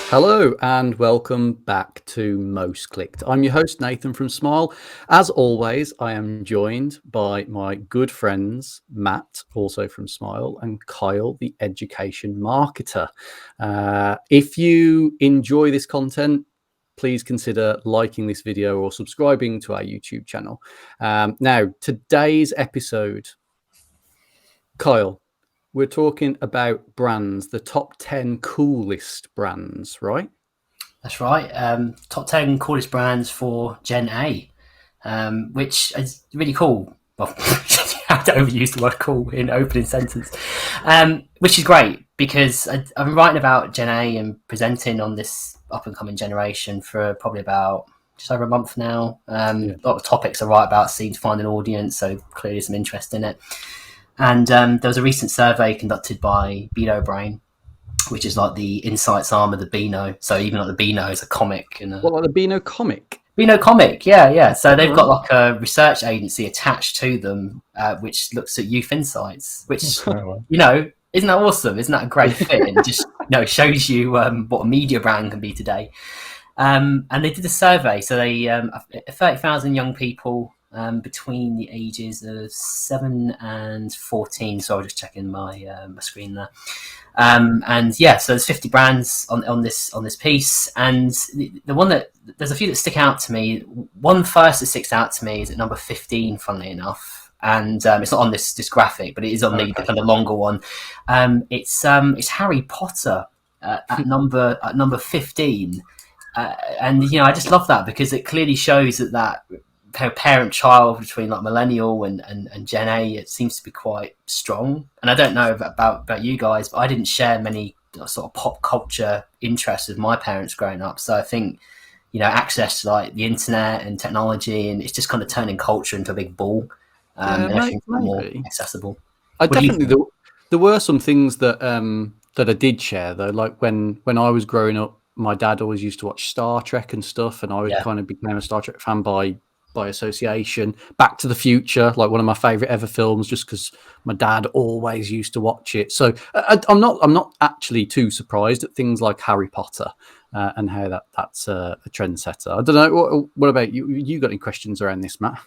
Hello and welcome back to Most Clicked. I'm your host, Nathan from Smile. As always, I am joined by my good friends, Matt, also from Smile, and Kyle, the education marketer. If you enjoy this content, please consider liking this video or subscribing to our YouTube channel. Now, today's episode, Kyle, we're talking about brands, the top 10 coolest brands, right? That's right. Top 10 coolest brands for Gen A, which is really cool. Well, I don't overuse the word cool in opening sentence, which is great because I've been writing about Gen A and presenting on this up-and-coming generation for probably about just over a month now. A lot of topics I write about seem to find an audience, so clearly some interest in it. And there was a recent survey conducted by Beano Brain, which is like the insights arm of the Beano. So even like the Beano is a comic. And What, like the Beano comic? Beano comic, yeah. So they've got like a research agency attached to them, which looks at youth insights, which, isn't that awesome? Isn't that a great fit? And just, shows you what a media brand can be today. And they did a survey. So they 30,000 young people between the ages of 7 and 14. So I was just checking my screen there. So there's 50 brands on this piece, and the one that there's a few that stick out to me. One first that sticks out to me is at number 15, funnily enough, and it's not on this graphic, but it is on the kind of longer one. It's Harry Potter at number 15, and I just love that because it clearly shows that parent-child between like millennial and Gen A, it seems to be quite strong. And I don't know about you guys, but I didn't share many sort of pop culture interests with my parents growing up. So I think, access to like the internet and technology, and it's just kind of turning culture into a big ball. And everything's more accessible. There were some things that I did share though. Like when I was growing up, my dad always used to watch Star Trek and stuff, and I kind of became a Star Trek fan by association. Back to the Future, like one of my favorite ever films, just because my dad always used to watch it. So I'm not actually too surprised at things like Harry Potter and how that's a trendsetter. I don't know. What about you? You got any questions around this, Matt?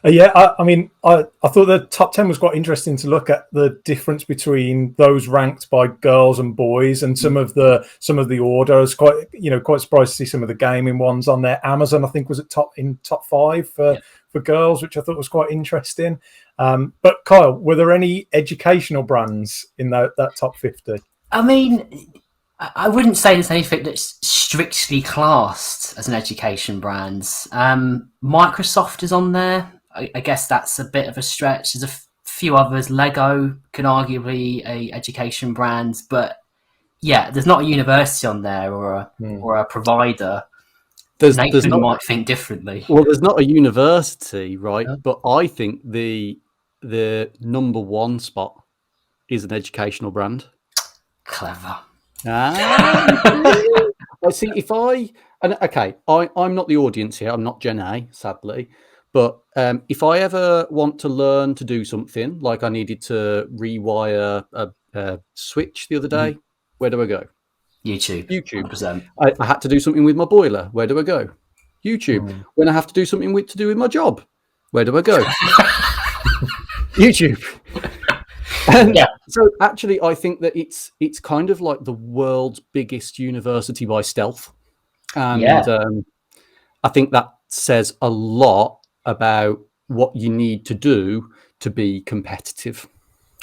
I thought the top 10 was quite interesting to look at the difference between those ranked by girls and boys, and some of the order. I was quite surprised to see some of the gaming ones on there. Amazon, I think, was at top 5 for girls, which I thought was quite interesting. But Kyle, were there any educational brands in that top 50? I mean, I wouldn't say there's anything that's strictly classed as an education brand. Microsoft is on there. I guess that's a bit of a stretch. There's a few others. Lego can arguably a education brand, but there's not a university on there or a provider. Nathan might think differently. Well, there's not a university, right? Yeah. But I think the number one spot is an educational brand. Clever. I see. I'm not the audience here. I'm not Gen A, sadly. But if I ever want to learn to do something, like I needed to rewire a switch the other day, where do I go? YouTube. 100%. I had to do something with my boiler. Where do I go? YouTube. When I have to do something to do with my job, where do I go? YouTube. So actually, I think that it's kind of like the world's biggest university by stealth, and I think that says a lot about what you need to do to be competitive.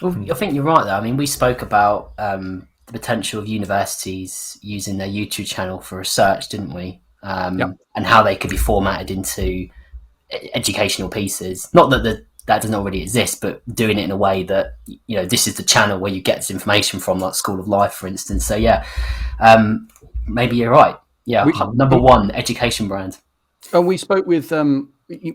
Well, I think you're right there. I mean, we spoke about the potential of universities using their YouTube channel for research, didn't we? And how they could be formatted into educational pieces. Not that that doesn't already exist, but doing it in a way that, this is the channel where you get this information from, like School of Life, for instance. So maybe you're right. Number one education brand. And we spoke with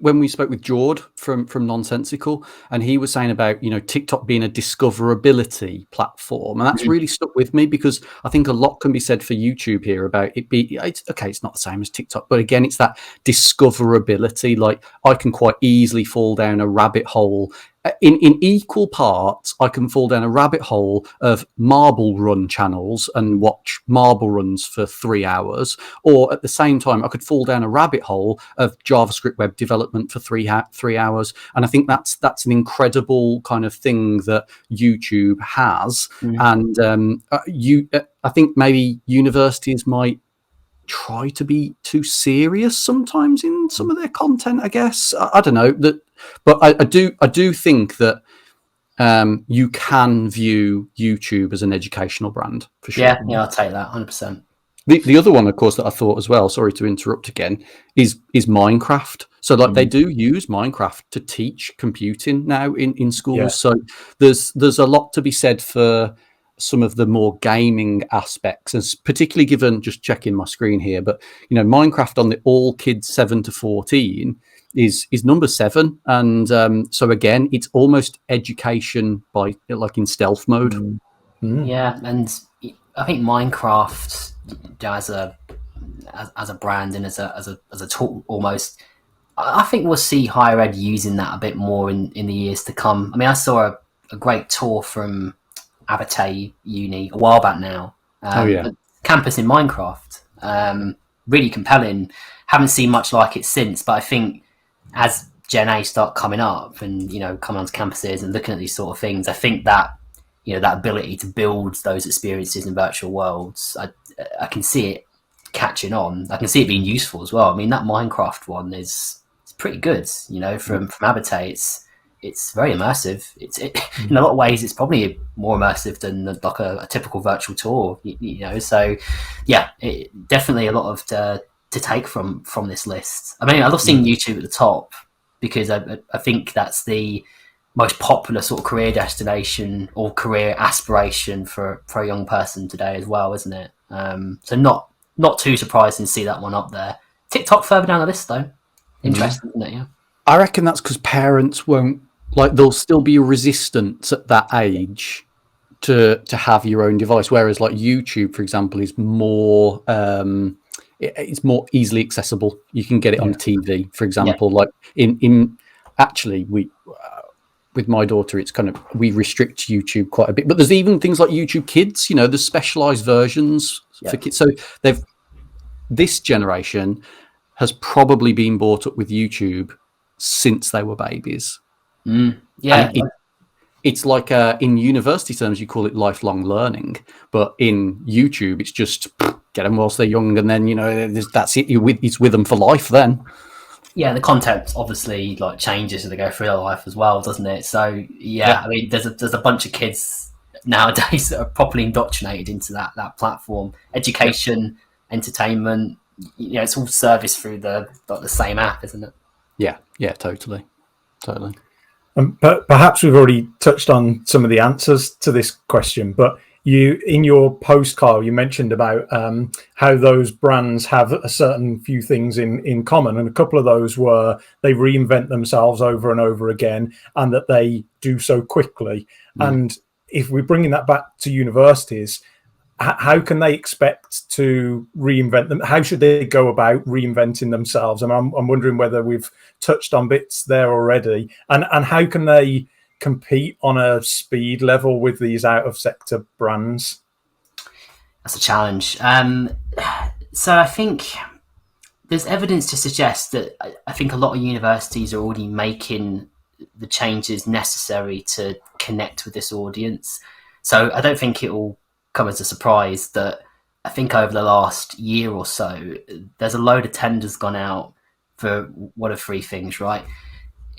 when we spoke with Jord from Nonsensical, and he was saying about TikTok being a discoverability platform, and that's really stuck with me because I think a lot can be said for YouTube here about it's not the same as TikTok, but again, it's that discoverability. Like I can quite easily fall down a rabbit hole in equal parts, I can fall down a rabbit hole of marble run channels and watch marble runs for 3 hours, or at the same time, I could fall down a rabbit hole of JavaScript web development for 3 hours. And I think that's an incredible kind of thing that YouTube has. And I think maybe universities might try to be too serious sometimes in some of their content, I guess. I don't know that, but I do think that you can view YouTube as an educational brand for sure. Yeah, I'll take that 100%. The other one, of course, that I thought as well, sorry to interrupt again, is Minecraft. So like they do use Minecraft to teach computing now in schools. Yeah. So there's a lot to be said for some of the more gaming aspects, and particularly given, just checking my screen here, but Minecraft on the all kids 7 to 14 is number 7, and so again, it's almost education by like in stealth mode. Yeah, and I think Minecraft as a brand and as a tool almost, I think we'll see higher ed using that a bit more in the years to come. I mean, I saw a great tour from Abate Uni a while back now. Campus in Minecraft, really compelling. Haven't seen much like it since, but I think as Gen A start coming up and coming onto campuses and looking at these sort of things, I think that that ability to build those experiences in virtual worlds, I can see it catching on. I can see it being useful as well. I mean, that Minecraft one is pretty good. From Abate, it's very immersive. In a lot of ways, it's probably more immersive than like a typical virtual tour. So yeah, definitely a lot of to take from this list. I mean, I love seeing YouTube at the top because I think that's the most popular sort of career destination or career aspiration for a young person today as well, isn't it? So not too surprising to see that one up there. TikTok further down the list though. Interesting, isn't it? Yeah. I reckon that's because parents won't, like, they'll still be resistant at that age to have your own device, whereas like YouTube, for example, is more it's more easily accessible. You can get it on TV, for example. Like in actually we with my daughter, it's kind of, we restrict YouTube quite a bit, but there's even things like YouTube Kids. There's specialized versions for kids. So this generation has probably been brought up with YouTube since they were babies. It's like in university terms, you call it lifelong learning, but in YouTube, it's just get them whilst they're young, and then that's it. It's with them for life. Then, the content obviously like changes as they go through their life as well, doesn't it? So I mean, there's a bunch of kids nowadays that are properly indoctrinated into that platform, education, entertainment. It's all serviced through the same app, isn't it? Yeah, totally. But perhaps we've already touched on some of the answers to this question, but you, in your post, Kyle, you mentioned about how those brands have a certain few things in common, and a couple of those were they reinvent themselves over and over again, and that they do so quickly. And if we're bringing that back to universities, how can they expect to reinvent them? How should they go about reinventing themselves? And I'm wondering whether we've touched on bits there already. And how can they compete on a speed level with these out-of-sector brands? That's a challenge. So I think there's evidence to suggest that I think a lot of universities are already making the changes necessary to connect with this audience. So I don't think it will come as a surprise that I think over the last year or so, there's a load of tenders gone out for one of three things, right?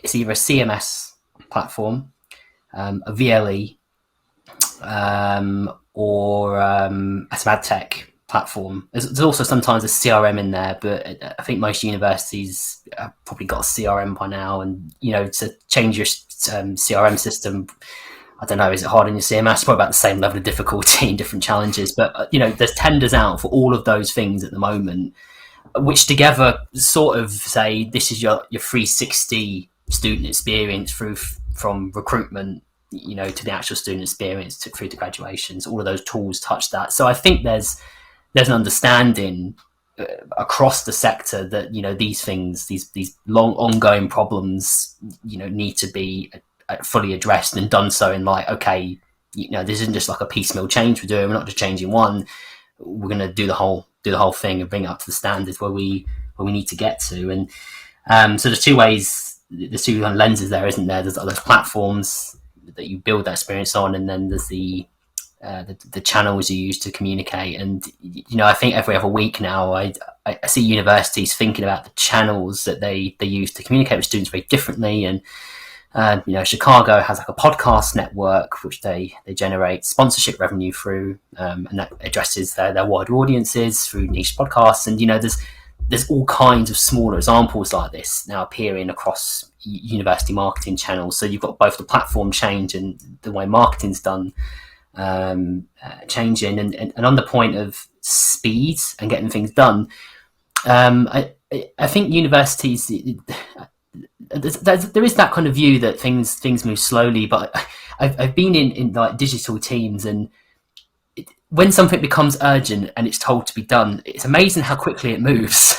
It's either a CMS platform, a VLE, or a SMAD tech platform. There's also sometimes a CRM in there, but I think most universities have probably got a CRM by now, and to change your CRM system, I don't know, is it hard in your CMS? Probably about the same level of difficulty and different challenges. But, there's tenders out for all of those things at the moment, which together sort of say this is your 360 student experience from recruitment, to the actual student experience through to graduations. All of those tools touch that. So I think there's an understanding across the sector that, these things, these long ongoing problems, need to be fully addressed and done so in like, okay, this isn't just like a piecemeal change we're doing. We're not just changing one. We're going to do the whole thing and bring it up to the standards where we need to get to. And so there's two ways, there's two kind of lenses there, isn't there? There's other platforms that you build that experience on, and then there's the channels you use to communicate. And I think every other week now I see universities thinking about the channels that they use to communicate with students very differently. And Chicago has like a podcast network which they generate sponsorship revenue through, and that addresses their wider audiences through niche podcasts. And there's all kinds of smaller examples like this now appearing across university marketing channels. So you've got both the platform change and the way marketing's done changing. And on the point of speed and getting things done, I think universities, there is that kind of view that things move slowly, but I've been in like digital teams, and when something becomes urgent and it's told to be done, it's amazing how quickly it moves.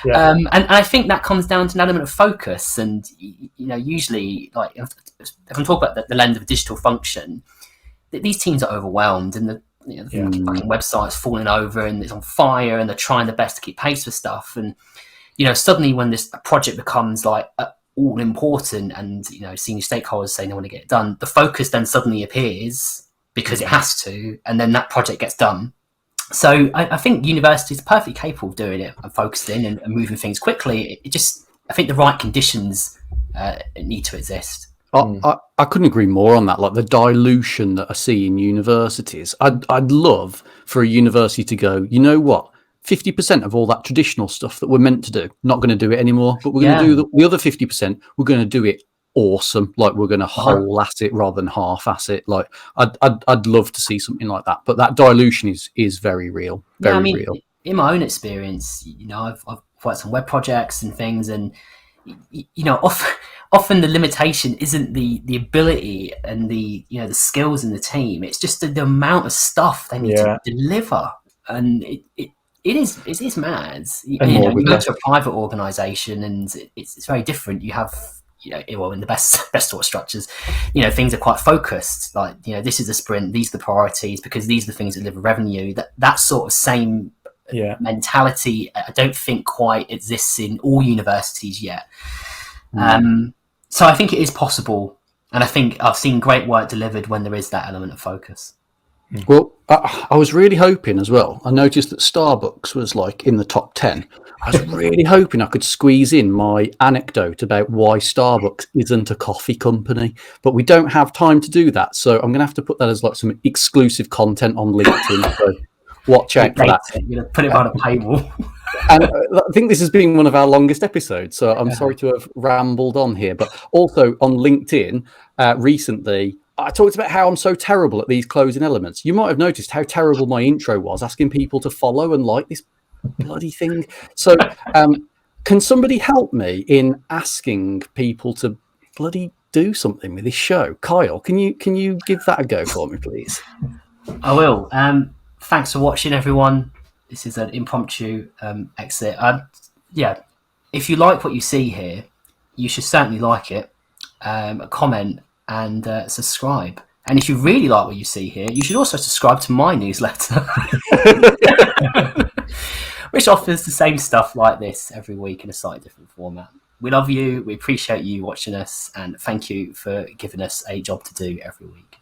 Yeah. And I think that comes down to an element of focus. And usually, like if I'm talking about the lens of a digital function, these teams are overwhelmed, and the fucking website's falling over and it's on fire, and they're trying their best to keep pace with stuff. And suddenly when this project becomes like all important, and senior stakeholders say they want to get it done, the focus then suddenly appears because it has to, and then that project gets done. So I think universities are perfectly capable of doing it and focusing and moving things quickly. I think the right conditions need to exist. I couldn't agree more on that. Like the dilution that I see in universities, I'd love for a university to go, you know what, 50% of all that traditional stuff that we're meant to do, not going to do it anymore, but we're going to do the other 50%. We're going to do it awesome. Like we're going to whole at it rather than half at it. Like I'd love to see something like that. But that dilution is very real, very real. In my own experience, I've worked on web projects and things, and often the limitation isn't the ability and the skills in the team. It's just the amount of stuff they need to deliver, and it is mad. You go to a private organisation, and it's very different. You have in the best sort of structures, things are quite focused. Like this is a sprint, these are the priorities because these are the things that deliver revenue. That sort of same mentality, I don't think quite exists in all universities yet. So I think it is possible, and I think I've seen great work delivered when there is that element of focus. Well, I was really hoping as well. I noticed that Starbucks was like in the top 10. I was really hoping I could squeeze in my anecdote about why Starbucks isn't a coffee company, but we don't have time to do that. So I'm going to have to put that as like some exclusive content on LinkedIn. So watch out for that. You're going to put it on a paywall. And I think this has been one of our longest episodes, so I'm sorry to have rambled on here. But also on LinkedIn recently, I talked about how I'm so terrible at these closing elements. You might have noticed how terrible my intro was, asking people to follow and like this bloody thing. So can somebody help me in asking people to bloody do something with this show? Kyle, can you give that a go for me, please? I will. Thanks for watching, everyone. This is an impromptu exit. If you like what you see here, you should certainly like it, comment, and subscribe. And if you really like what you see here, you should also subscribe to my newsletter, which offers the same stuff like this every week in a slightly different format. We love you. We appreciate you watching us, and thank you for giving us a job to do every week.